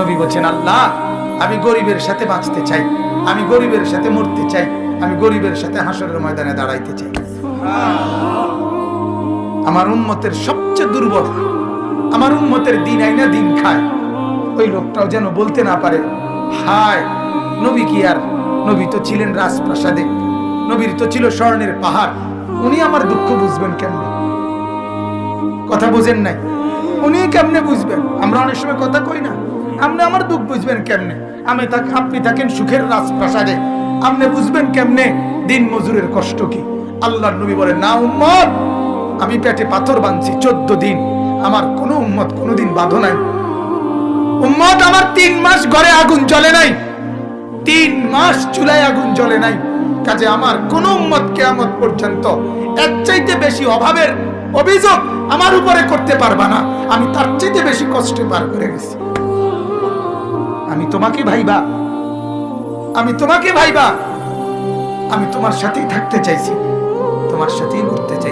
নবী বলছেন, আল্লাহ আমি গরিবের সাথে বাঁচতে চাই, আমি গরিবের সাথে মরতে চাই, আমি গরিবের সাথে হাসরের ময়দানে দাঁড়াইতে চাই। আমার উম্মতের সবচেয়ে দুর্বল, আমার উম্মতের দিন আইনা দিন খায়, ওই লোকটাও যেন বলতে না পারে, হায় নবী কি আর, নবী তো ছিলেন রাজপ্রাসাদে, নবীর তো ছিল স্বর্ণের পাহাড়, উনি আমার দুঃখ বুঝবেন কেমনে? কথা বুঝেন নাই? উনি কেমনে বুঝবেন? আমরা অনেক সময় কথা কই না, আপনি আমার দুঃখ বুঝবেন কেমনে? আপনি থাকেন সুখের রাজপ্রাসাদে, আপনি বুঝবেন কেমনে দিন মজুরের কষ্ট কি? আল্লাহর নবী বলেন, না উম্মত, আমি পেটে পাথর বাঁধছি 14 দিন, আমার কোন উম্মত কোনদিন বাঁধো নাই। উম্মত আমার 3 মাস ঘরে আগুন জ্বলে নাই, 3 মাস চুলায় আগুন জ্বলে নাই, কাজে আমার কোন উম্মত কিয়ামত পর্যন্ত এর চাইতে বেশি অভাবের অভিযোগ আমার উপরে করতে পারবা না। আমি তার চাইতে বেশি কষ্টে পার করে গেছি। আমি তোমাকে ভাইবা, আমি তোমাকে ভাইবা, আমি তোমার সাথেই থাকতে চাইছি, তোমার সাথেই মরতে চাইছি।